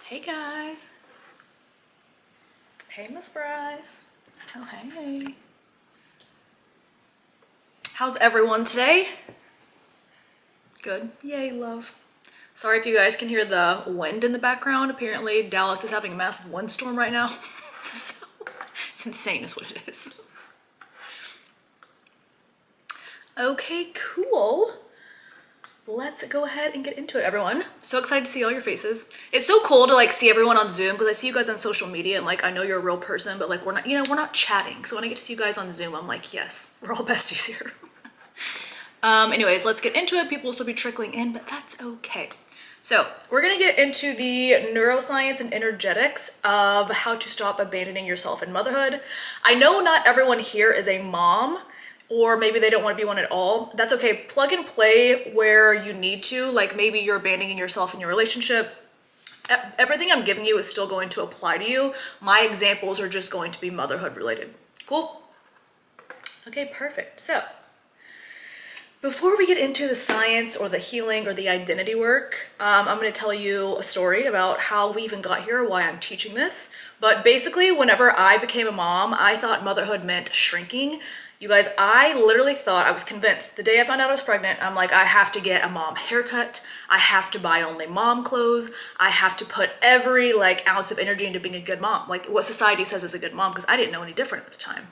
Hey guys. Hey Miss Bryce. Oh hey. How's everyone today? Good. Yay, love. Sorry if you guys can hear the wind in the background. Apparently Dallas is having a massive windstorm right now. So, it's insane is what it is. Okay, cool. Let's go ahead and get into it, everyone. So excited to see all your faces. It's so cool to like see everyone on Zoom because I see you guys on social media and like I know you're a real person, but like we're not, we're not chatting. So when I get to see you guys on Zoom, I'm like, yes, we're all besties here. Anyways, let's get into it. People will still be trickling in, but that's okay. So we're gonna get into the neuroscience and energetics of how to stop abandoning yourself in motherhood. I know not everyone here is a mom, or maybe they don't want to be one at all. That's okay. Plug and play where you need to. Like maybe you're abandoning yourself in your relationship. Everything I'm giving you is still going to apply to you. My examples are just going to be motherhood related. Cool? Okay, perfect. So before we get into the science or the healing or the identity work, I'm going to tell you a story about how we even got here, why I'm teaching this. But basically, whenever I became a mom, I thought motherhood meant shrinking. You guys, I literally thought, I was convinced, the day I found out I was pregnant, I'm like, I have to get a mom haircut. I have to buy only mom clothes. I have to put every like ounce of energy into being a good mom, like what society says is a good mom, because I didn't know any different at the time.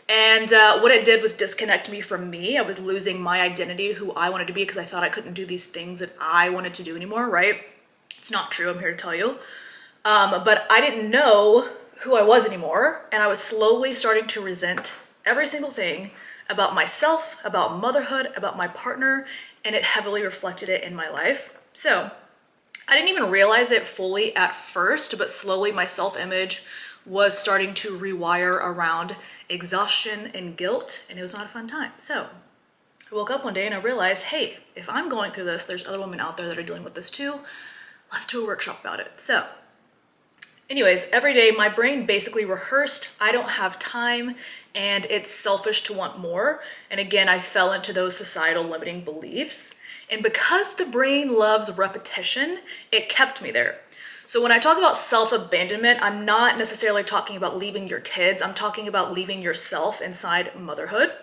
And what it did was disconnect me from me. I was losing my identity, who I wanted to be, because I thought I couldn't do these things that I wanted to do anymore, right? It's not true, I'm here to tell you. But I didn't know who I was anymore, and I was slowly starting to resent every single thing about myself, about motherhood, about my partner, and it heavily reflected it in my life. So I didn't even realize it fully at first, but slowly my self-image was starting to rewire around exhaustion and guilt, and it was not a fun time. So I woke up one day and I realized, hey, if I'm going through this, there's other women out there that are dealing with this too. Let's do a workshop about it. So anyways, every day my brain basically rehearsed, I don't have time and it's selfish to want more. And again, I fell into those societal limiting beliefs. And because the brain loves repetition, it kept me there. So when I talk about self-abandonment, I'm not necessarily talking about leaving your kids. I'm talking about leaving yourself inside motherhood.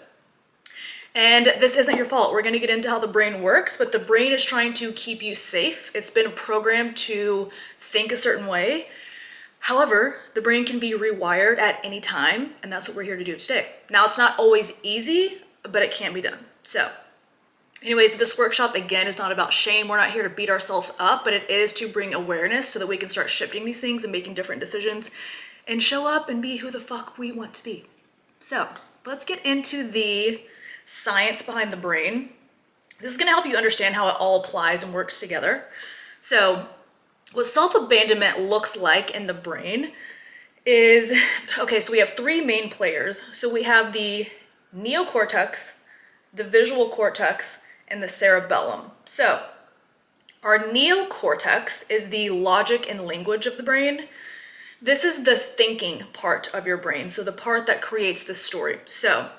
And this isn't your fault. We're going to get into how the brain works, but the brain is trying to keep you safe. It's been programmed to think a certain way. However, the brain can be rewired at any time, and that's what we're here to do today. Now, it's not always easy, but it can be done. So anyways, this workshop, again, is not about shame. We're not here to beat ourselves up, but it is to bring awareness so that we can start shifting these things and making different decisions and show up and be who the fuck we want to be. So let's get into the science behind the brain. This is going to help you understand how it all applies and works together. So what self-abandonment looks like in the brain is, okay, so we have three main players. So we have the neocortex, the visual cortex, and the cerebellum. So our neocortex is the logic and language of the brain. This is the thinking part of your brain, so the part that creates the story. So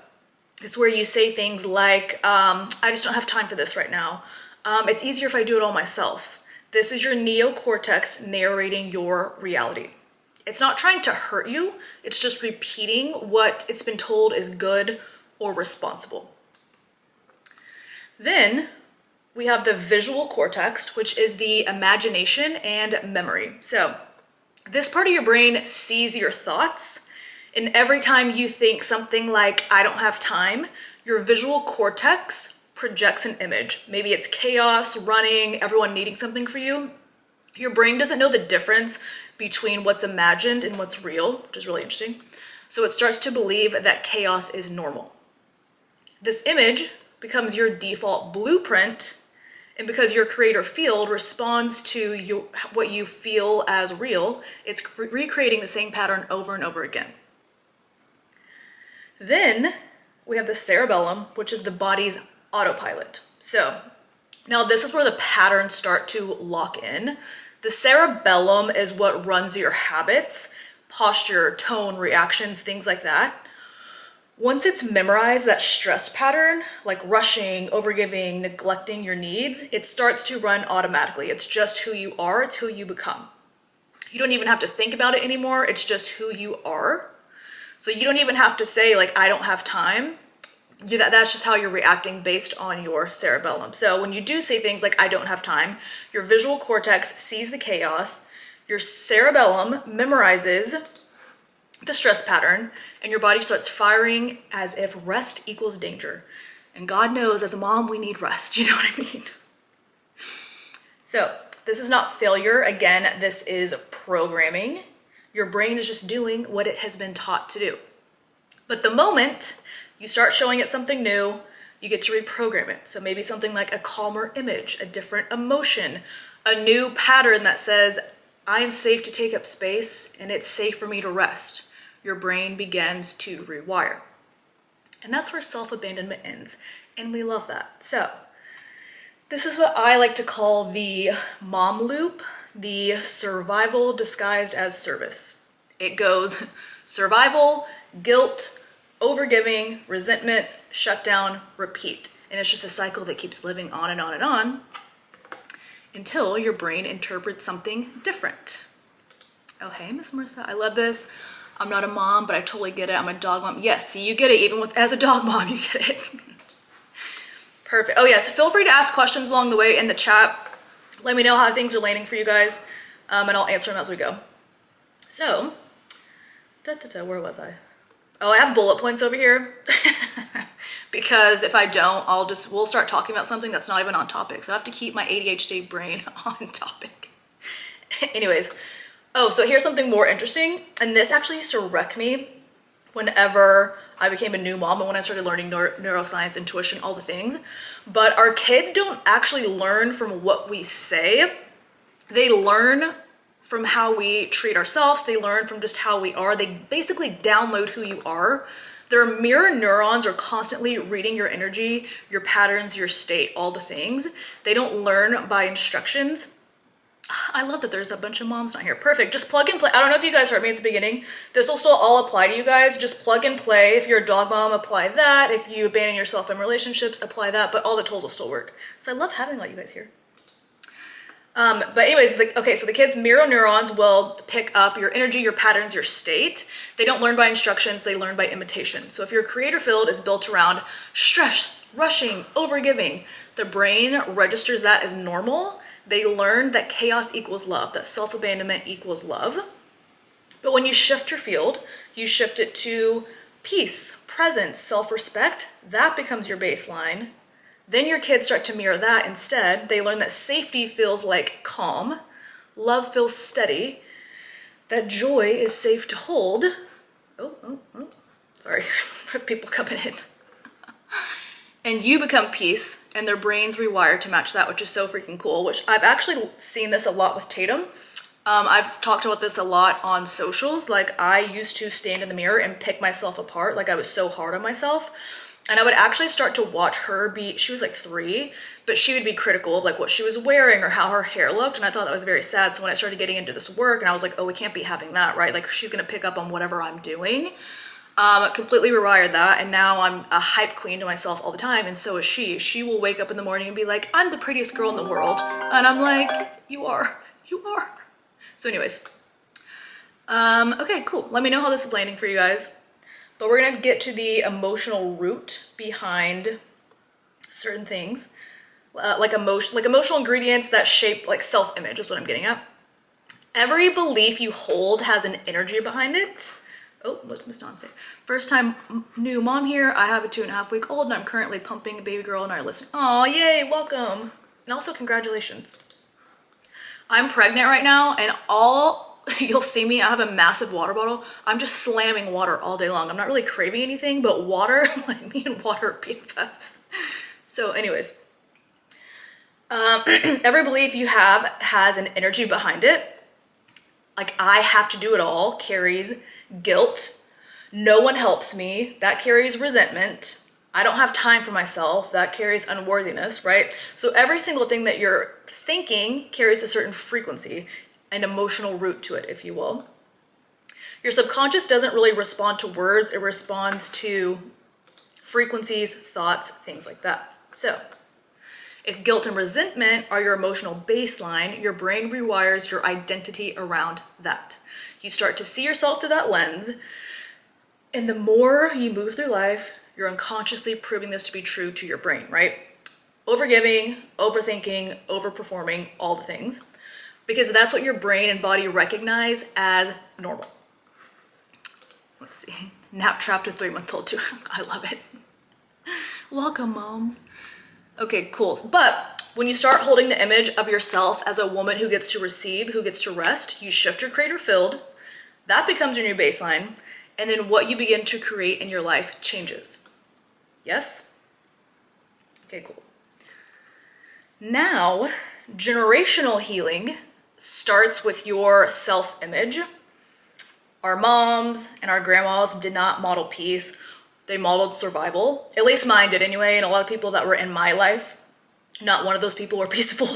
it's where you say things like, I just don't have time for this right now. It's easier if I do it all myself. This is your neocortex narrating your reality. It's not trying to hurt you. It's just repeating what it's been told is good or responsible. Then we have the visual cortex, which is the imagination and memory. So this part of your brain sees your thoughts. And every time you think something like, I don't have time, your visual cortex projects an image. Maybe it's chaos, running, everyone needing something for you. Your brain doesn't know the difference between what's imagined and what's real, which is really interesting. So it starts to believe that chaos is normal. This image becomes your default blueprint, and because your creator field responds to what you feel as real, it's recreating the same pattern over and over again. Then we have the cerebellum, which is the body's autopilot. So now this is where the patterns start to lock in. The cerebellum is what runs your habits, posture, tone, reactions, things like that. Once it's memorized, that stress pattern, like rushing, overgiving, neglecting your needs, it starts to run automatically. It's just who you are, it's who you become. You don't even have to think about it anymore. It's just who you are. So you don't even have to say like, I don't have time. That's just how you're reacting based on your cerebellum. So when you do say things like, I don't have time, your visual cortex sees the chaos, your cerebellum memorizes the stress pattern, and your body starts firing as if rest equals danger. And God knows, as a mom, we need rest. You know what I mean? So this is not failure. Again, this is programming. Your brain is just doing what it has been taught to do. But the moment you start showing it something new, you get to reprogram it. So maybe something like a calmer image, a different emotion, a new pattern that says, I am safe to take up space and it's safe for me to rest. Your brain begins to rewire. And that's where self-abandonment ends. And we love that. So this is what I like to call the mom loop, the survival disguised as service. It goes survival, guilt, overgiving, resentment, shutdown, repeat. And it's just a cycle that keeps living on and on and on until your brain interprets something different. Oh, hey, Miss Marissa, I love this. I'm not a mom, but I totally get it. I'm a dog mom. Yes, see, you get it. Even as a dog mom, you get it. Perfect. Oh, yeah, so feel free to ask questions along the way in the chat. Let me know how things are landing for you guys, and I'll answer them as we go. So, where was I? Oh, I have bullet points over here because if I don't, we'll start talking about something that's not even on topic. So I have to keep my ADHD brain on topic. Anyways, oh, so here's something more interesting. And this actually used to wreck me whenever I became a new mom and when I started learning neuroscience, intuition, all the things. But our kids don't actually learn from what we say. They learn from how we treat ourselves. They learn from just how we are. They basically download who you are. Their mirror neurons are constantly reading your energy, your patterns, your state, all the things. They don't learn by instructions. I love that there's a bunch of moms not here. Perfect. Just plug and play. I don't know if you guys heard me at the beginning. This will still all apply to you guys. Just plug and play. If you're a dog mom, apply that. If you abandon yourself in relationships, apply that. But all the tools will still work. So I love having all you guys here. But anyways, so the kids' mirror neurons will pick up your energy, your patterns, your state. They don't learn by instructions, they learn by imitation. So if your creator field is built around stress, rushing, overgiving, the brain registers that as normal. They learn that chaos equals love, that self-abandonment equals love. But when you shift your field, you shift it to peace, presence, self-respect, that becomes your baseline. Then your kids start to mirror that instead. They learn that safety feels like calm, love feels steady, that joy is safe to hold. Oh, sorry, I have people coming in. And you become peace, and their brains rewire to match that, which is so freaking cool, which I've actually seen this a lot with Tatum. I've talked about this a lot on socials. Like, I used to stand in the mirror and pick myself apart. Like, I was so hard on myself. And I would actually start to watch her she was like 3, but she would be critical of like what she was wearing or how her hair looked. And I thought that was very sad. So when I started getting into this work and I was like, oh, we can't be having that, right? Like, she's going to pick up on whatever I'm doing. Completely rewired that. And now I'm a hype queen to myself all the time. And so is she. She will wake up in the morning and be like, I'm the prettiest girl in the world. And I'm like, you are. So anyways, okay, cool. Let me know how this is landing for you guys. But we're gonna get to the emotional root behind certain things, like emotional ingredients that shape like self-image is what I'm getting at. Every belief you hold has an energy behind it. Oh, what's Miss Dawn say? First time new mom here. I have a 2.5-week-old and I'm currently pumping a baby girl and I listen. Oh, yay, welcome. And also congratulations. I'm pregnant right now and you'll see me, I have a massive water bottle. I'm just slamming water all day long. I'm not really craving anything, but water, like me and water are BFFs. So anyways, every belief you have has an energy behind it. Like, I have to do it all carries guilt. No one helps me. That carries resentment. I don't have time for myself. That carries unworthiness, right? So every single thing that you're thinking carries a certain frequency, an emotional root to it, if you will. Your subconscious doesn't really respond to words. It responds to frequencies, thoughts, things like that. So If guilt and resentment are your emotional baseline, your brain rewires your identity around that. You start to see yourself through that lens, and the more you move through life, you're unconsciously proving this to be true to your brain, right? Overgiving, overthinking, overperforming, all the things, because that's what your brain and body recognize as normal. Let's see, nap trapped a 3-month-old too. I love it. Welcome, moms. Okay, cool. But when you start holding the image of yourself as a woman who gets to receive, who gets to rest, you shift your creator field. That becomes your new baseline. And then what you begin to create in your life changes. Yes? Okay, cool. Now, generational healing starts with your self-image. Our moms and our grandmas did not model peace. They modeled survival. At least mine did anyway, and a lot of people that were in my life, not one of those people were peaceful.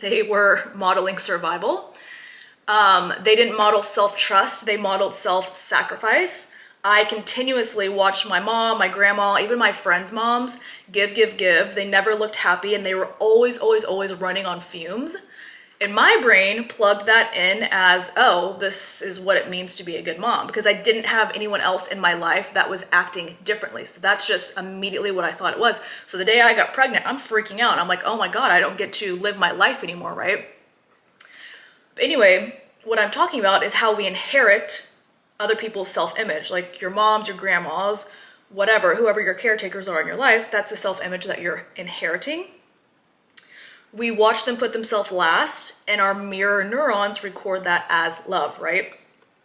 They were modeling survival. They didn't model self-trust, they modeled self-sacrifice. I continuously watched my mom, my grandma, even my friends' moms give. They never looked happy, and they were always running on fumes. And my brain plugged that in as, oh, this is what it means to be a good mom, because I didn't have anyone else in my life that was acting differently. So that's just immediately what I thought it was. So the day I got pregnant, I'm freaking out. I'm like, oh my God, I don't get to live my life anymore, right? But anyway, what I'm talking about is how we inherit other people's self-image, like your moms, your grandmas, whatever, whoever your caretakers are in your life, that's a self-image that you're inheriting. We watch them put themselves last, and our mirror neurons record that as love, right?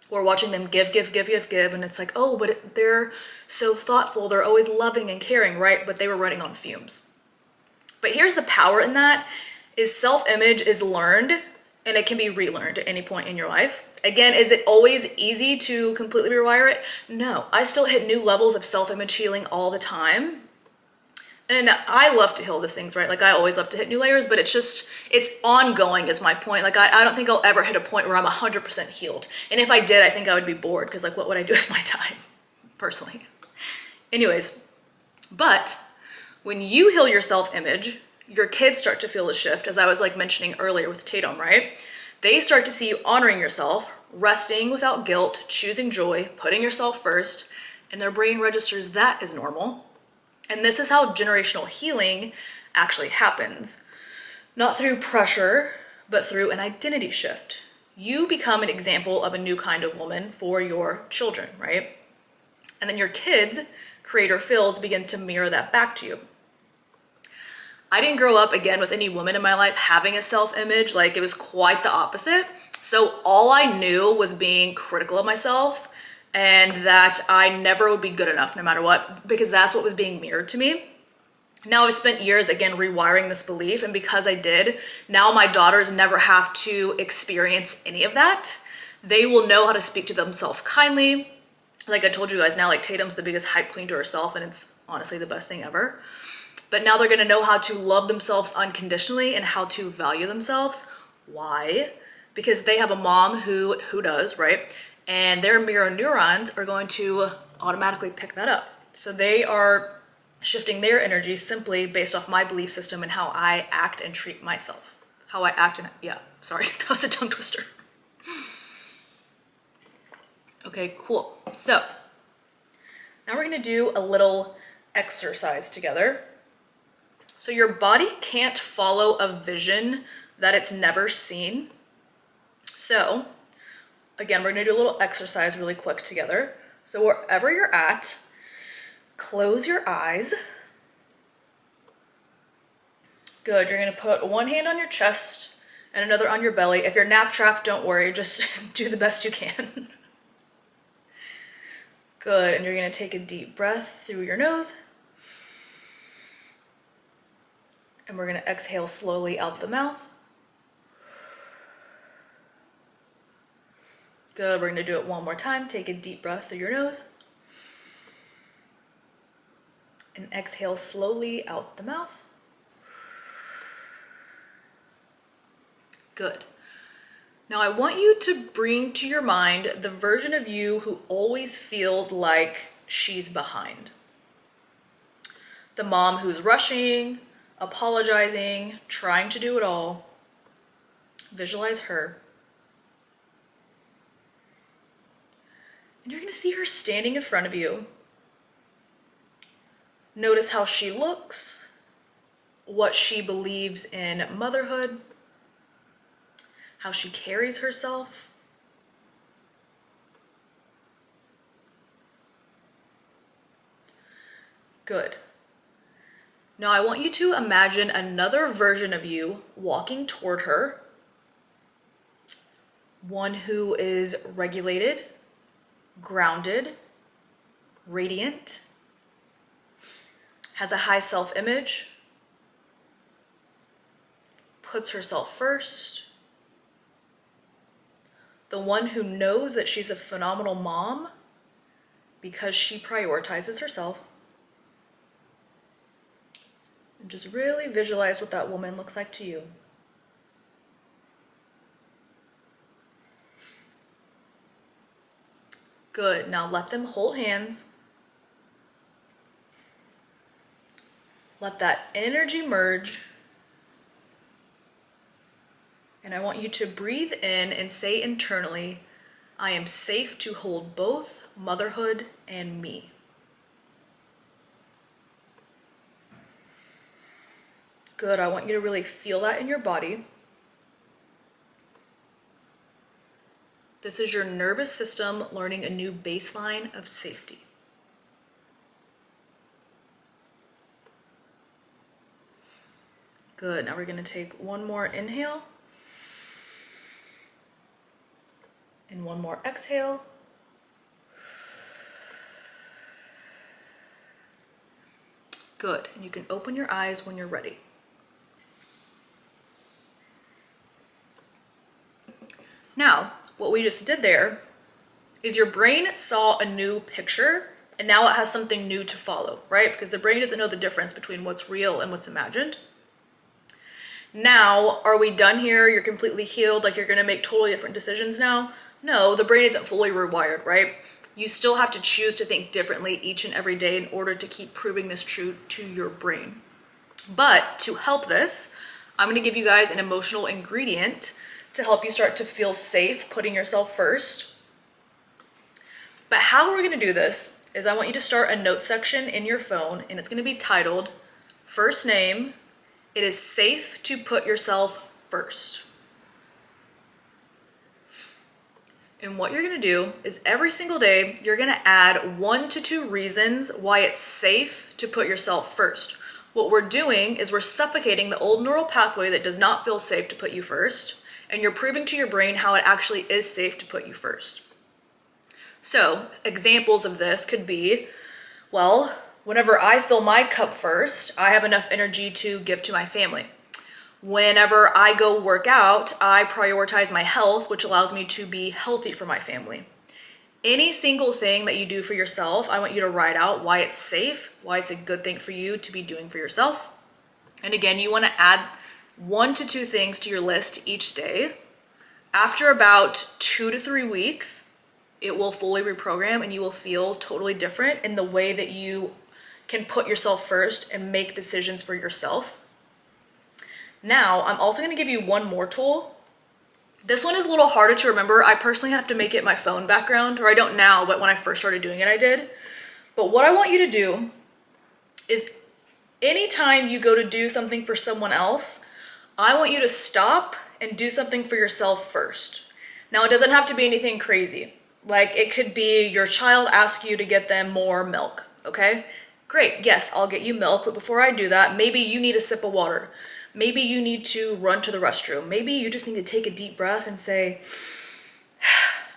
We're watching them give, and it's like, oh, but they're so thoughtful, they're always loving and caring, right? But they were running on fumes. But here's the power in that, is self-image is learned, and it can be relearned at any point in your life. Again, is it always easy to completely rewire it? No, I still hit new levels of self-image healing all the time. And I love to heal these things, right? Like I always love to hit new layers, but it's ongoing is my point. Like I don't think I'll ever hit a point where I'm 100% healed. And if I did, I think I would be bored, because like what would I do with my time, personally? Anyways, but when you heal your self-image, your kids start to feel the shift, as I was like mentioning earlier with Tatum, right? They start to see you honoring yourself, resting without guilt, choosing joy, putting yourself first, and their brain registers that as normal. And this is how generational healing actually happens. Not through pressure, but through an identity shift. You become an example of a new kind of woman for your children, right? And then your kids' creator fields begin to mirror that back to you. I didn't grow up, again, with any woman in my life having a self-image. Like, it was quite the opposite. So all I knew was being critical of myself, and that I never would be good enough no matter what, because that's what was being mirrored to me. Now I've spent years, again, rewiring this belief, and because I did, now my daughters never have to experience any of that. They will know how to speak to themselves kindly. Like I told you guys now, like Tatum's the biggest hype queen to herself, and it's honestly the best thing ever. But now they're gonna know how to love themselves unconditionally and how to value themselves. Why? Because they have a mom who does, right? And their mirror neurons are going to automatically pick that up. So they are shifting their energy simply based off my belief system and how I act and treat myself. How I act and, yeah, sorry, that was a tongue twister. Okay, cool. So now we're gonna do a little exercise together. So your body can't follow a vision that it's never seen. So again, we're gonna do a little exercise really quick together. So wherever you're at, close your eyes. Good, you're gonna put one hand on your chest and another on your belly. If you're nap trapped, don't worry, just do the best you can. Good, and you're gonna take a deep breath through your nose. And we're gonna exhale slowly out the mouth. Good, we're gonna do it one more time. Take a deep breath through your nose. And exhale slowly out the mouth. Good. Now I want you to bring to your mind the version of you who always feels like she's behind. The mom who's rushing, apologizing, trying to do it all. Visualize her. And you're gonna see her standing in front of you. Notice how she looks, what she believes in motherhood, how she carries herself. Good. Now I want you to imagine another version of you walking toward her. One who is regulated, grounded, radiant, has a high self-image, puts herself first. The one who knows that she's a phenomenal mom because she prioritizes herself. And just really visualize what that woman looks like to you. Good. Now let them hold hands. Let that energy merge. And I want you to breathe in and say internally, I am safe to hold both motherhood and me. Good. I want you to really feel that in your body. This is your nervous system learning a new baseline of safety. Good. Now we're going to take one more inhale and one more exhale. Good. And you can open your eyes when you're ready. Now, what we just did there is your brain saw a new picture and now it has something new to follow, right? Because the brain doesn't know the difference between what's real and what's imagined. Now, are we done here? You're completely healed, like you're gonna make totally different decisions now? No, the brain isn't fully rewired, right? You still have to choose to think differently each and every day in order to keep proving this true to your brain. But to help this, I'm gonna give you guys an emotional ingredient to help you start to feel safe putting yourself first. But how we're gonna do this is I want you to start a note section in your phone and it's gonna be titled, First Name, It is Safe to Put Yourself First. And what you're gonna do is every single day, you're gonna add 1 to 2 reasons why it's safe to put yourself first. What we're doing is we're suffocating the old neural pathway that does not feel safe to put you first, and you're proving to your brain how it actually is safe to put you first. So examples of this could be, well, whenever I fill my cup first, I have enough energy to give to my family. Whenever I go work out, I prioritize my health, which allows me to be healthy for my family. Any single thing that you do for yourself, I want you to write out why it's safe, why it's a good thing for you to be doing for yourself. And again, you want to add 1 to 2 things to your list each day. After about 2 to 3 weeks, it will fully reprogram and you will feel totally different in the way that you can put yourself first and make decisions for yourself. Now, I'm also going to give you one more tool. This one is a little harder to remember. I personally have to make it my phone background, or I don't now, but when I first started doing it, I did. But what I want you to do is anytime you go to do something for someone else, I want you to stop and do something for yourself first. Now, it doesn't have to be anything crazy. Like it could be your child asks you to get them more milk, okay? Great, yes, I'll get you milk, but before I do that, maybe you need a sip of water. Maybe you need to run to the restroom. Maybe you just need to take a deep breath and say,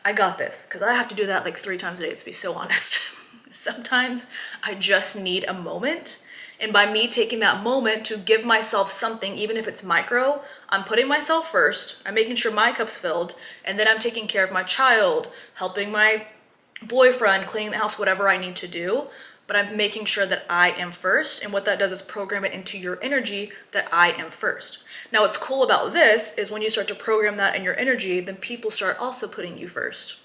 I got this, because I have to do that like 3 times a day, to be so honest. Sometimes I just need a moment. And by me taking that moment to give myself something, even if it's micro, I'm putting myself first, I'm making sure my cup's filled, and then I'm taking care of my child, helping my boyfriend, cleaning the house, whatever I need to do. But I'm making sure that I am first. And what that does is program it into your energy that I am first. Now, what's cool about this is when you start to program that in your energy, then people start also putting you first.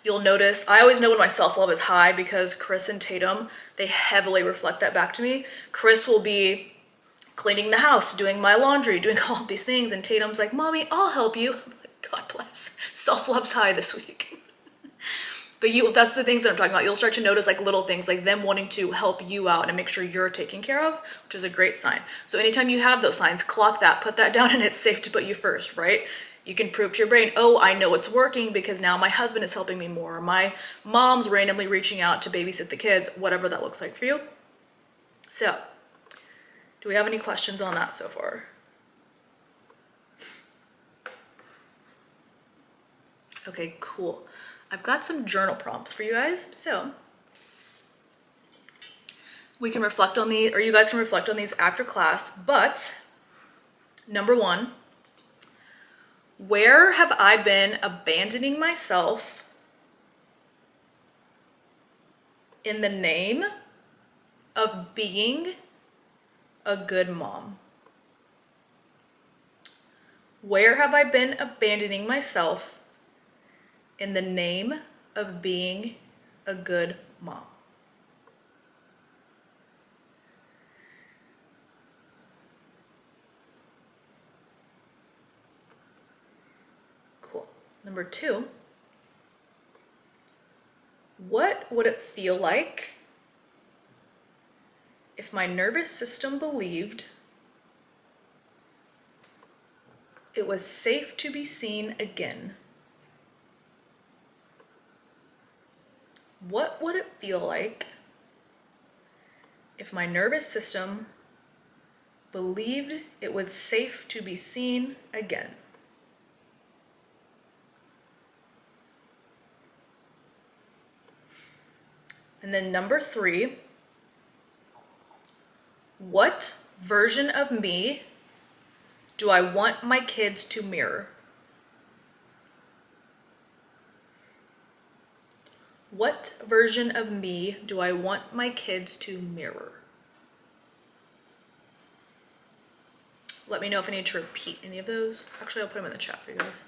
You'll notice, I always know when my self-love is high because Chris and Tatum, they heavily reflect that back to me. Chris will be cleaning the house, doing my laundry, doing all these things. And Tatum's like, Mommy, I'll help you. I'm like, God bless. Self-love's high this week. But that's the things that I'm talking about. You'll start to notice like little things, like them wanting to help you out and make sure you're taken care of, which is a great sign. So anytime you have those signs, clock that, put that down, and it's safe to put you first, right? You can prove to your brain, oh, I know it's working because now my husband is helping me more, or my mom's randomly reaching out to babysit the kids, whatever that looks like for you. So, do we have any questions on that so far? Okay, cool. I've got some journal prompts for you guys. So we can reflect on these, or you guys can reflect on these after class. But number one, where have I been abandoning myself in the name of being a good mom? Where have I been abandoning myself in the name of being a good mom? Cool. Number two, what would it feel like if my nervous system believed it was safe to be seen again? What would it feel like if my nervous system believed it was safe to be seen again? And then number three, what version of me do I want my kids to mirror? What version of me do I want my kids to mirror? Let me know if I need to repeat any of those. Actually, I'll put them in the chat for you guys.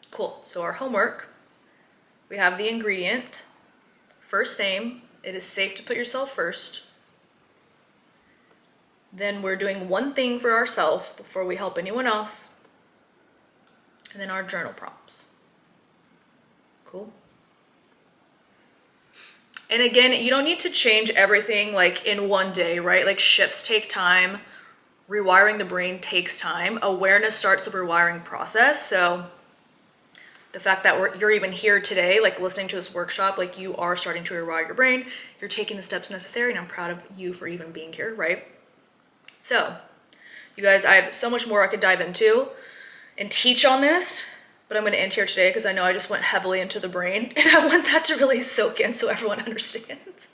Cool. So our homework, we have the ingredient, first name. It is safe to put yourself first. Then we're doing one thing for ourselves before we help anyone else. And then our journal prompts. Cool. And again, you don't need to change everything like in one day, right? Like shifts take time. Rewiring the brain takes time. Awareness starts the rewiring process. So the fact that you're even here today, like listening to this workshop, like you are starting to rewire your brain. You're taking the steps necessary, and I'm proud of you for even being here, right? So, you guys, I have so much more I could dive into and teach on this, but I'm going to end here today because I know I just went heavily into the brain, and I want that to really soak in so everyone understands.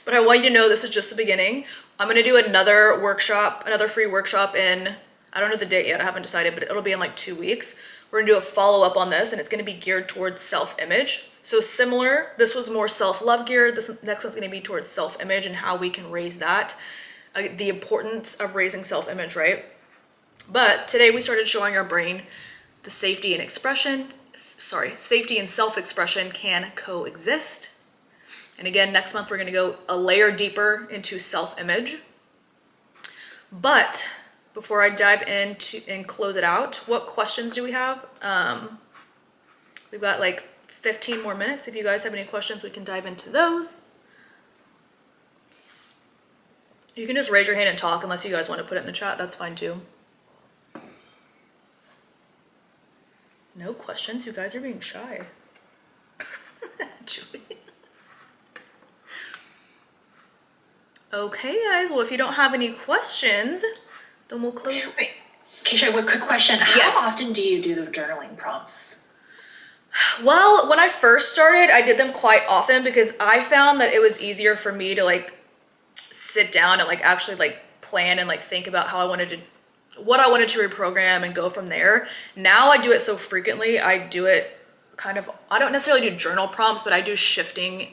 But I want you to know this is just the beginning. I'm going to do another workshop, another free workshop in, I don't know the date yet, I haven't decided, but it'll be in like 2 weeks. We're gonna do a follow-up on this, and it's gonna be geared towards self-image. So similar, this was more self-love geared. This next one's gonna be towards self-image and how we can raise that. The importance of raising self-image, right? But today we started showing our brain the safety and self-expression can coexist. And again, next month we're gonna go a layer deeper into self-image. But before I dive into and close it out, what questions do we have? We've got like 15 more minutes. If you guys have any questions, we can dive into those. You can just raise your hand and talk unless you guys want to put it in the chat. That's fine too. No questions? You guys are being shy. Julie. Okay, guys. Well, if you don't have any questions, then we'll close. Wait, Keisha, one quick question. Yes. How often do you do the journaling prompts? Well, when I first started, I did them quite often because I found that it was easier for me to like sit down and like actually like plan and like think about what I wanted to reprogram and go from there. Now I do it so frequently. I do it I don't necessarily do journal prompts, but I do shifting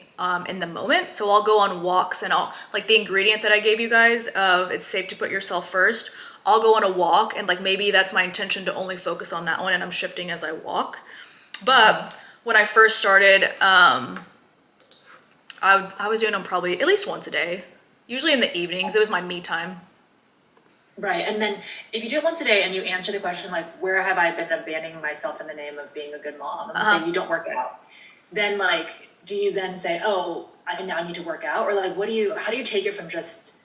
in the moment. So I'll go on walks and I'll, like the ingredient that I gave you guys of it's safe to put yourself first, I'll go on a walk and like maybe that's my intention to only focus on that one and I'm shifting as I walk. But when I first started, I was doing them probably at least once a day, usually in the evenings. It was my me time. Right. And then if you do it once a day and you answer the question, like, where have I been abandoning myself in the name of being a good mom? And say you don't work out. Then like, do you then say, oh, I now need to work out? Or like, how do you take it from just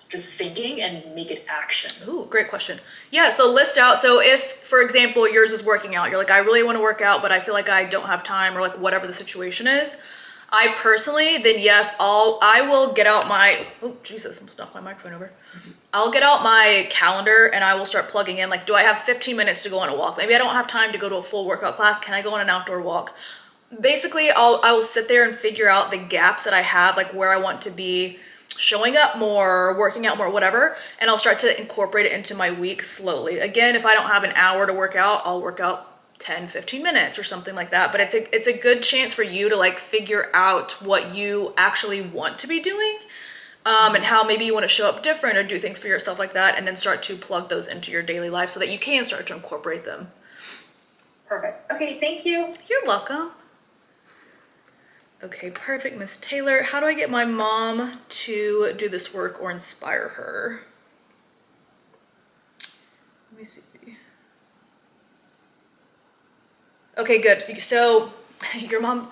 thinking and make it action? Ooh, great question. Yeah, so list out. So if, for example, yours is working out, you're like, I really want to work out, but I feel like I don't have time or like whatever the situation is. I personally, then yes, I will get out my, oh, Jesus, almost knocked my microphone over. I'll get out my calendar and I will start plugging in, like, do I have 15 minutes to go on a walk? Maybe I don't have time to go to a full workout class. Can I go on an outdoor walk? Basically, I will sit there and figure out the gaps that I have, like where I want to be showing up more, working out more, whatever, and I'll start to incorporate it into my week slowly. Again, if I don't have an hour to work out, I'll work out 10, 15 minutes or something like that. But it's a good chance for you to like figure out what you actually want to be doing, and how maybe you want to show up different or do things for yourself like that, and then start to plug those into your daily life so that you can start to incorporate them. Perfect. Okay, thank you. You're welcome. Okay, perfect, Miss Taylor. How do I get my mom to do this work or inspire her? Let me see. Okay, good. So your mom,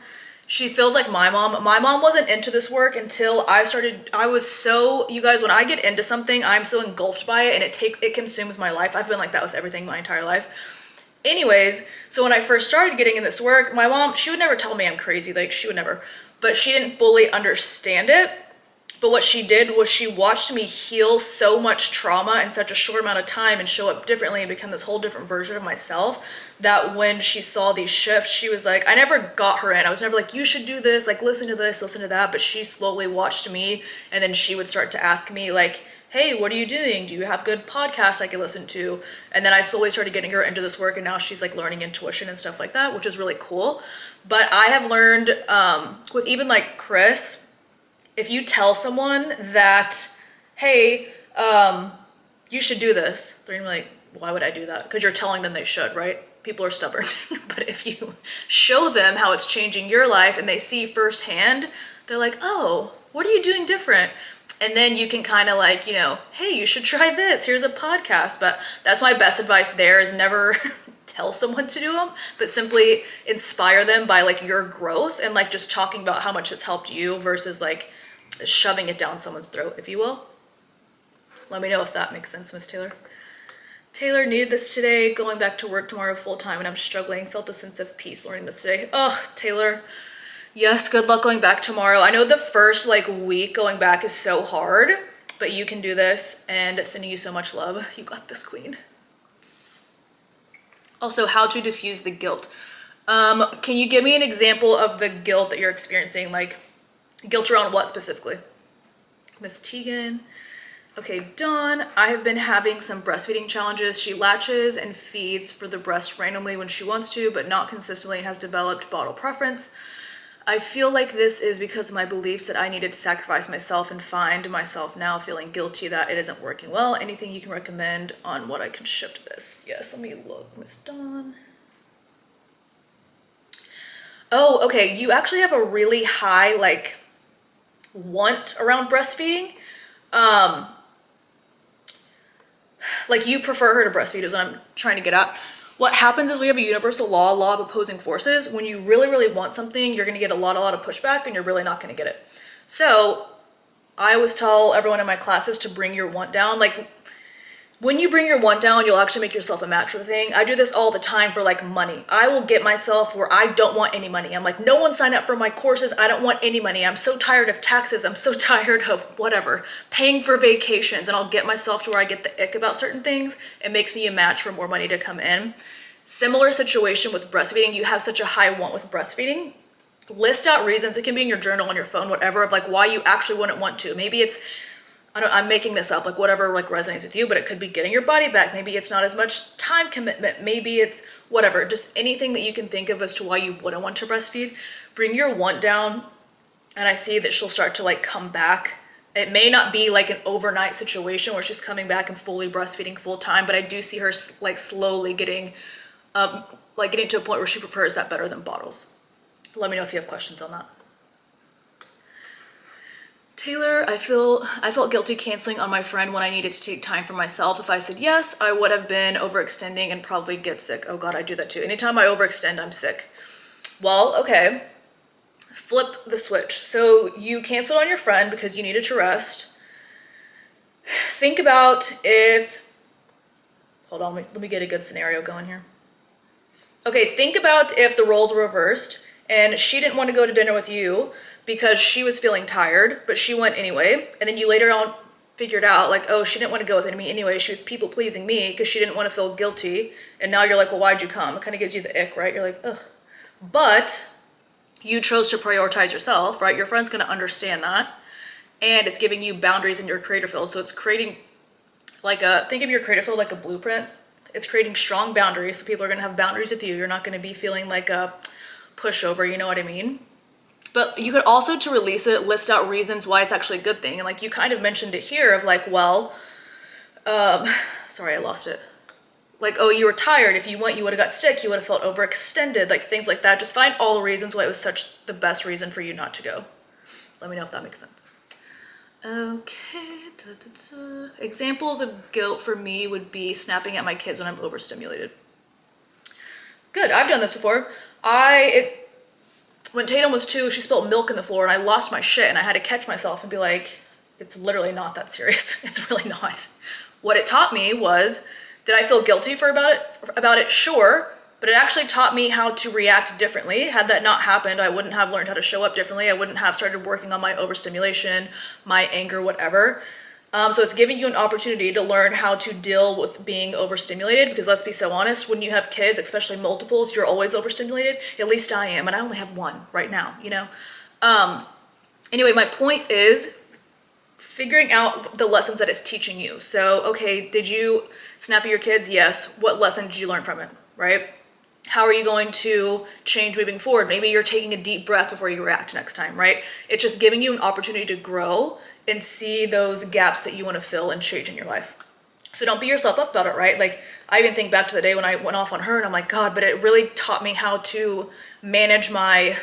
she feels like my mom. My mom wasn't into this work until I was so, you guys, when I get into something, I'm so engulfed by it and it consumes my life. I've been like that with everything my entire life. Anyways, so when I first started getting in this work, my mom, she would never tell me I'm crazy, like she would never, but she didn't fully understand it. But what she did was she watched me heal so much trauma in such a short amount of time and show up differently and become this whole different version of myself, that when she saw these shifts, she was like, I never got her in. I was never like, you should do this, like listen to this, listen to that. But she slowly watched me, and then she would start to ask me like, hey, what are you doing? Do you have good podcasts I can listen to? And then I slowly started getting her into this work, and now she's like learning intuition and stuff like that, which is really cool. But I have learned with even like Chris, if you tell someone that, hey, you should do this, they're gonna be like, why would I do that? Because you're telling them they should, right? People are stubborn. But if you show them how it's changing your life and they see firsthand, they're like, oh, what are you doing different? And then you can kind of like, you know, hey, you should try this. Here's a podcast. But that's my best advice there, is never tell someone to do them, but simply inspire them by like your growth and like just talking about how much it's helped you versus like shoving it down someone's throat, if you will. Let me know if that makes sense, Miss Taylor. Taylor, needed this today. Going back to work tomorrow full time and I'm struggling. Felt a sense of peace learning this today. Oh, Taylor. Yes, good luck going back tomorrow. I know the first like week going back is so hard, but you can do this, and sending you so much love. You got this, queen. Also, how to diffuse the guilt. Can you give me an example of the guilt that you're experiencing? Like guilt around what specifically? Miss Tegan. Okay, Dawn. I have been having some breastfeeding challenges. She latches and feeds for the breast randomly when she wants to, but not consistently, has developed bottle preference. I feel like this is because of my beliefs that I needed to sacrifice myself, and find myself now feeling guilty that it isn't working well. Anything you can recommend on what I can shift this? Yes, let me look, Miss Dawn. Oh, okay. You actually have a really high like want around breastfeeding. Like you prefer her to breastfeed is what I'm trying to get at. What happens is we have a universal law of opposing forces. When you really, really want something, you're gonna get a lot of pushback, and you're really not gonna get it. So I always tell everyone in my classes to bring your want down. Like when you bring your want down, you'll actually make yourself a match for the thing. I do this all the time for like money. I will get myself where I don't want any money. I'm like, no one signed up for my courses. I don't want any money. I'm so tired of taxes. I'm so tired of whatever, paying for vacations. And I'll get myself to where I get the ick about certain things. It makes me a match for more money to come in. Similar situation with breastfeeding. You have such a high want with breastfeeding. List out reasons. It can be in your journal, on your phone, whatever, of like why you actually wouldn't want to. Maybe it's I'm making this up, like whatever like resonates with you, but it could be getting your body back. Maybe it's not as much time commitment. Maybe it's whatever, just anything that you can think of as to why you wouldn't want to breastfeed. Bring your want down, and I see that she'll start to like come back. It may not be like an overnight situation where she's coming back and fully breastfeeding full time, but I do see her like slowly getting to a point where she prefers that better than bottles. Let me know if you have questions on that. Taylor, I felt guilty canceling on my friend when I needed to take time for myself. If I said yes, I would have been overextending and probably get sick. Oh God, I do that too. Anytime I overextend, I'm sick. Well, okay. Flip the switch. So you canceled on your friend because you needed to rest. Think about if, hold on, let me get a good scenario going here. Okay, think about if the roles were reversed and she didn't want to go to dinner with you because she was feeling tired, but she went anyway. And then you later on figured out like, oh, she didn't want to go with me anyway. She was people pleasing me because she didn't want to feel guilty. And now you're like, well, why'd you come? It kind of gives you the ick, right? You're like, ugh. But you chose to prioritize yourself, right? Your friend's going to understand that. And it's giving you boundaries in your creator field. So it's creating like think of your creator field like a blueprint. It's creating strong boundaries. So people are going to have boundaries with you. You're not going to be feeling like a pushover, you know what I mean? But you could also, to release it, list out reasons why it's actually a good thing. And like you kind of mentioned it here of like, well, sorry, I lost it. Like, oh, you were tired. If you went, you would have got sick. You would have felt overextended, like things like that. Just find all the reasons why it was such the best reason for you not to go. Let me know if that makes sense. Okay. Examples of guilt for me would be snapping at my kids when I'm overstimulated. Good. I've done this before. When Tatum was 2, she spilled milk in the floor and I lost my shit and I had to catch myself and be like, it's literally not that serious. It's really not. What it taught me was, did I feel guilty about it? Sure. But it actually taught me how to react differently. Had that not happened, I wouldn't have learned how to show up differently. I wouldn't have started working on my overstimulation, my anger, whatever. So it's giving you an opportunity to learn how to deal with being overstimulated, because let's be so honest, when you have kids, especially multiples, you're always overstimulated. At least I am, and I only have one right now, you know? Anyway, my point is figuring out the lessons that it's teaching you. So, okay, did you snap at your kids? Yes. What lesson did you learn from it, right? How are you going to change moving forward? Maybe you're taking a deep breath before you react next time, right? It's just giving you an opportunity to grow and see those gaps that you want to fill and change in your life. So don't beat yourself up about it, right? Like, I even think back to the day when I went off on her and I'm like, God, but it really taught me how to manage my,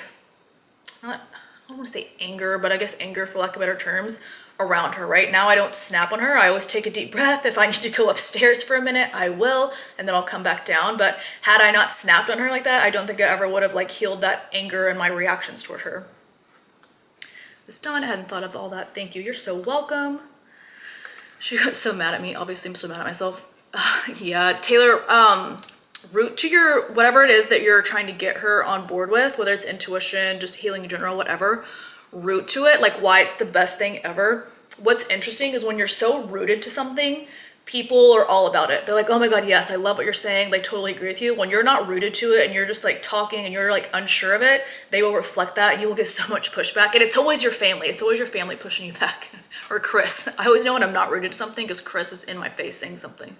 I don't want to say anger, but I guess anger for lack of better terms, around her. Right now I don't snap on her. I always take a deep breath. If I need to go upstairs for a minute, I will, and then I'll come back down. But had I not snapped on her like that, I don't think I ever would have like healed that anger and my reactions toward her. It's done. I hadn't thought of all that. Thank you. You're so welcome. She got so mad at me. Obviously, I'm so mad at myself. Yeah, Taylor, root to your, whatever it is that you're trying to get her on board with, whether it's intuition, just healing in general, whatever, root to it, like why it's the best thing ever. What's interesting is when you're so rooted to something, people are all about it. They're like, oh my God, yes, I love what you're saying. Like, totally agree with you. When you're not rooted to it and you're just like talking and you're like unsure of it, they will reflect that and you will get so much pushback. And it's always your family. It's always your family pushing you back. Or Chris. I always know when I'm not rooted to something because Chris is in my face saying something.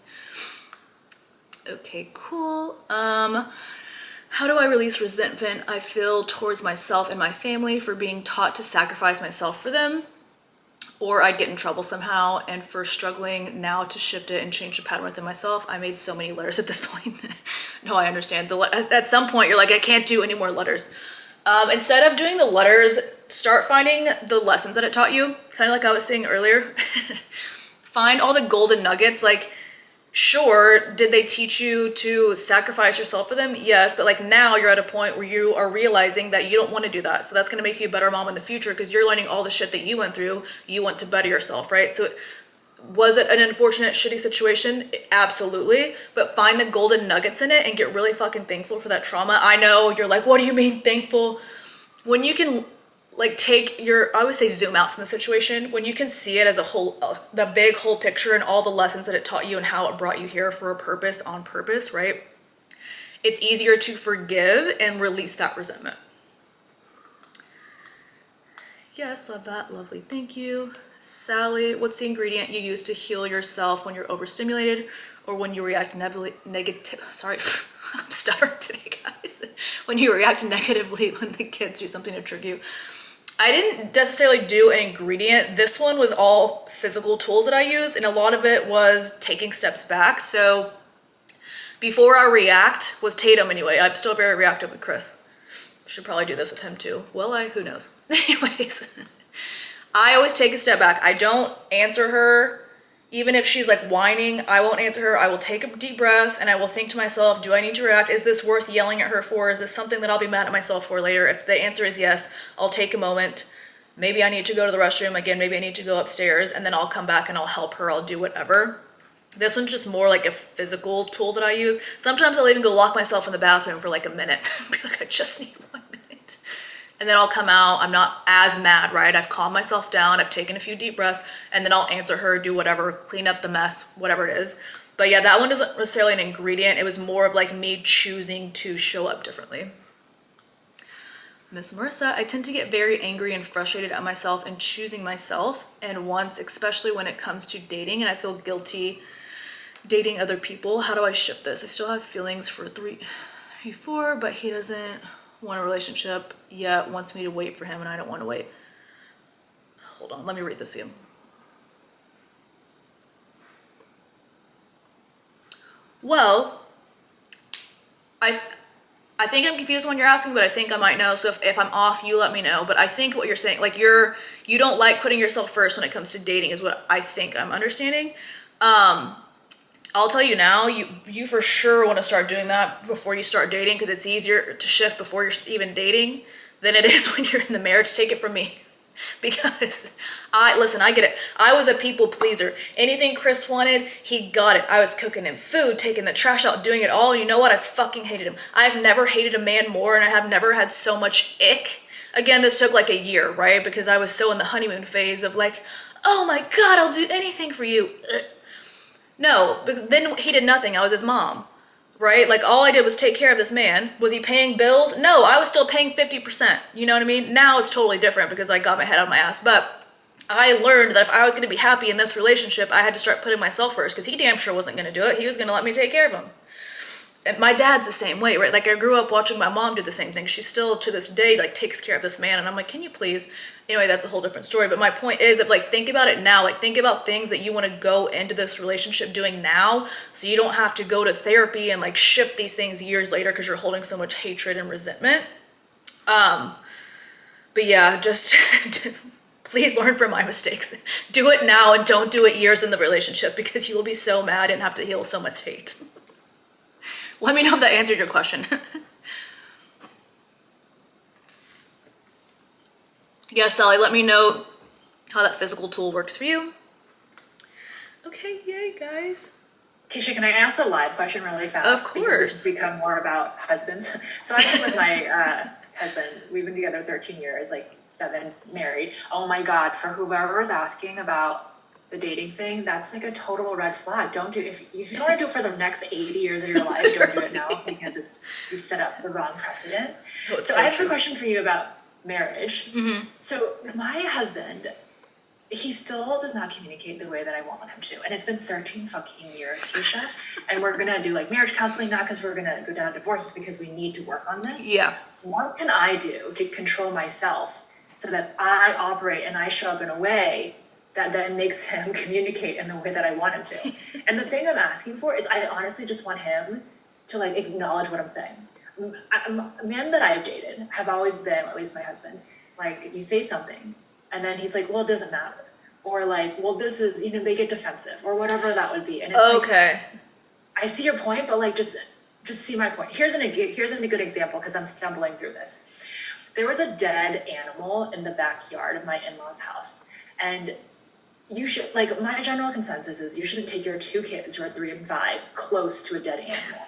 Okay, cool. How do I release resentment I feel towards myself and my family for being taught to sacrifice myself for them? Or I'd get in trouble somehow, and for struggling now to shift it and change the pattern within myself. I made so many letters at this point. No, I understand. At some point, you're like, I can't do any more letters. Instead of doing the letters, start finding the lessons that it taught you. Kind of like I was saying earlier. Find all the golden nuggets. Like, sure, did they teach you to sacrifice yourself for them? Yes, but like now you're at a point where you are realizing that you don't want to do that. So that's going to make you a better mom in the future because you're learning all the shit that you went through. You want to better yourself, right? So was it an unfortunate, shitty situation? Absolutely. But find the golden nuggets in it and get really fucking thankful for that trauma. I know you're like, what do you mean thankful? When you can like take your, I always say zoom out from the situation, when you can see it as a whole, the big whole picture and all the lessons that it taught you and how it brought you here for a purpose, on purpose, right? It's easier to forgive and release that resentment. Yes, love that, lovely, thank you. Sally, what's the ingredient you use to heal yourself when you're overstimulated or when you react negative? Sorry, I'm stuttering today, guys. When you react negatively when the kids do something to trigger you. I didn't necessarily do an ingredient. This one was all physical tools that I used, and a lot of it was taking steps back. So before I react, with Tatum anyway, I'm still very reactive with Chris. Should probably do this with him too. Will I? Who knows? Anyways, I always take a step back. I don't answer her. Even if she's like whining, I won't answer her. I will take a deep breath and I will think to myself, do I need to react? Is this worth yelling at her for? Is this something that I'll be mad at myself for later? If the answer is yes, I'll take a moment. Maybe I need to go to the restroom again. Maybe I need to go upstairs, and then I'll come back and I'll help her. I'll do whatever. This one's just more like a physical tool that I use. Sometimes I'll even go lock myself in the bathroom for like a minute. Be like, I just need 1 minute. And then I'll come out. I'm not as mad, right? I've calmed myself down. I've taken a few deep breaths, and then I'll answer her, do whatever, clean up the mess, whatever it is. But yeah, that one isn't necessarily an ingredient. It was more of like me choosing to show up differently. Miss Marissa, I tend to get very angry and frustrated at myself and choosing myself. And once, especially when it comes to dating, and I feel guilty dating other people. How do I shift this? I still have feelings for 4, but he doesn't want a relationship yet, wants me to wait for him, and I don't want to wait. Hold on, let me read this again. Well, I think I'm confused when you're asking, but I think I might know. So if I'm off, you let me know. But I think what you're saying, like you don't like putting yourself first when it comes to dating, is what I think I'm understanding. I'll tell you now, you for sure want to start doing that before you start dating, because it's easier to shift before you're even dating than it is when you're in the marriage. Take it from me. Because I get it. I was a people pleaser. Anything Chris wanted, he got it. I was cooking him food, taking the trash out, doing it all. You know what? I fucking hated him. I've never hated a man more, and I have never had so much ick. Again, this took like a year, right? Because I was so in the honeymoon phase of like, oh my God, I'll do anything for you. No, because then he did nothing. I was his mom, right? Like all I did was take care of this man. Was he paying bills? No, I was still paying 50%. You know what I mean? Now it's totally different because I got my head out of my ass. But I learned that if I was going to be happy in this relationship, I had to start putting myself first, because he damn sure wasn't going to do it. He was going to let me take care of him. And my dad's the same way, right? Like I grew up watching my mom do the same thing. She still to this day like takes care of this man, and I'm like, can you please? Anyway, that's a whole different story. But my point is, if like think about it now, like think about things that you want to go into this relationship doing now, so you don't have to go to therapy and like shift these things years later because you're holding so much hatred and resentment. But yeah, just please learn from my mistakes. Do it now and don't do it years in the relationship, because you will be so mad and have to heal so much hate. Let me know if that answered your question. Yeah, Sally, let me know how that physical tool works for you. Okay, yay, guys. Keisha, can I ask a live question really fast? Of course. Because this has become more about husbands. So I've been with my husband. We've been together 13 years, like 7 married. Oh my God, for whoever is asking about the dating thing, that's like a total red flag. Don't do, if you want to do it for the next 80 years of your life, don't do it now, because you set up the wrong precedent. Oh, so I have a question for you about marriage. Mm-hmm. So my husband, he still does not communicate the way that I want him to. And it's been 13 fucking years, Keisha. And we're going to do like marriage counseling, not because we're going to go down divorce, because we need to work on this. Yeah. What can I do to control myself so that I operate and I show up in a way that then makes him communicate in the way that I want him to? And the thing I'm asking for is, I honestly just want him to like acknowledge what I'm saying. Men that I've dated have always been, at least my husband, like you say something and then he's like, well, it doesn't matter. Or like, well, this is, they get defensive or whatever that would be. And it's okay. Like, I see your point, but like, just see my point. Here's a good example, because I'm stumbling through this. There was a dead animal in the backyard of my in-laws' house. And you should, like, my general consensus is you shouldn't take your 2 kids who are 3 and 5 close to a dead animal.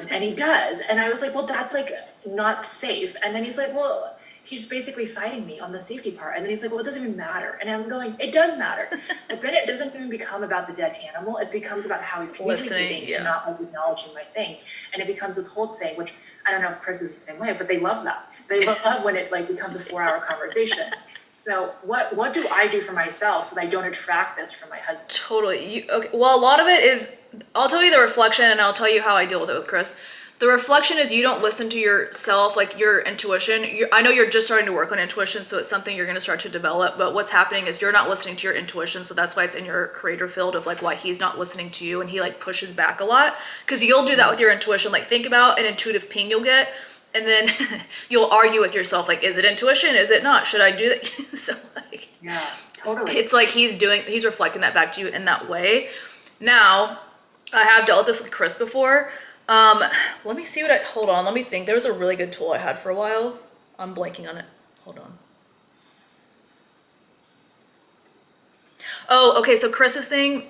And he does. And I was like, well, that's like not safe. And then he's like, well, he's basically fighting me on the safety part. And then he's like, well, it doesn't even matter. And I'm going, it does matter. But then it doesn't even become about the dead animal. It becomes about how he's communicating and not like acknowledging my thing. And it becomes this whole thing, which I don't know if Chris is the same way, but they love that. They love when it like becomes a 4-hour conversation. So what do I do for myself so that I don't attract this from my husband? Totally. Okay. Well, a lot of it is, I'll tell you the reflection and I'll tell you how I deal with it with Chris. The reflection is you don't listen to yourself, like your intuition. I know you're just starting to work on intuition, so it's something you're going to start to develop. But what's happening is you're not listening to your intuition, so that's why it's in your creator field of like why he's not listening to you, and he like pushes back a lot because you'll do that with your intuition. Like think about an intuitive ping you'll get, and then you'll argue with yourself like, is it intuition? Is it not? Should I do that? So like, Yeah, totally. it's like he's reflecting that back to you in that way. Now, I have dealt with this with Chris before. Let me see hold on, let me think. There was a really good tool I had for a while. I'm blanking on it. Hold on. Oh, okay, so Chris's thing,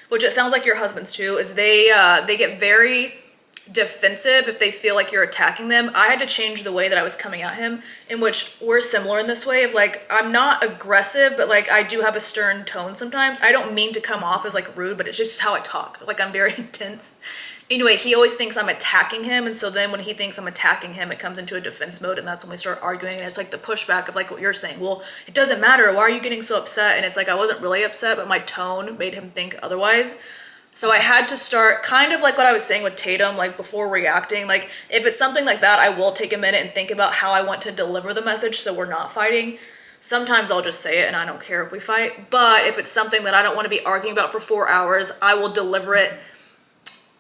which it sounds like your husband's too, is they get very defensive if they feel like you're attacking them. I had to change the way that I was coming at him, in which we're similar in this way of like, I'm not aggressive, but like I do have a stern tone sometimes. I don't mean to come off as like rude, but it's just how I talk. Like I'm very intense. Anyway, he always thinks I'm attacking him, and so then when he thinks I'm attacking him, it comes into a defense mode, and that's when we start arguing, and it's like the pushback of like what you're saying. Well, it doesn't matter. Why are you getting so upset? And it's like I wasn't really upset, but my tone made him think otherwise. So I had to start kind of like what I was saying with Tatum, like before reacting. Like if it's something like that, I will take a minute and think about how I want to deliver the message so we're not fighting. Sometimes I'll just say it and I don't care if we fight. But if it's something that I don't want to be arguing about for 4 hours, I will deliver it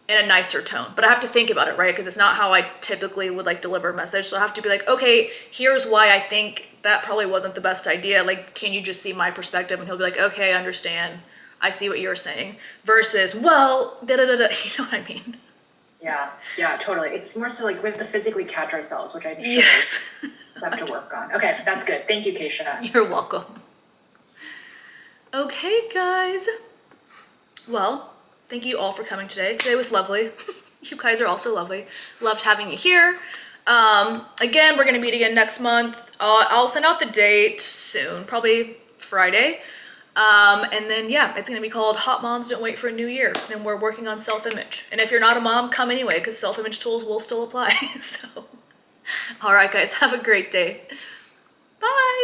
in a nicer tone. But I have to think about it, right? Because it's not how I typically would like deliver a message. So I have to be like, okay, here's why I think that probably wasn't the best idea. Like, can you just see my perspective? And he'll be like, okay, I understand. I see what you're saying, versus, well, da da da da. You know what I mean? Yeah, totally. It's more so like we have to physically catch ourselves, which I think Yes. have to work on. Okay, that's good. Thank you, Keisha. You're welcome. Okay, guys. Well, thank you all for coming today. Today was lovely. You guys are also lovely. Loved having you here. Again, we're going to meet again next month. I'll send out the date soon, probably Friday. And then, yeah, it's going to be called Hot Moms Don't Wait for a New Year. And we're working on self-image. And if you're not a mom, come anyway, because self-image tools will still apply. So, all right, guys, have a great day. Bye.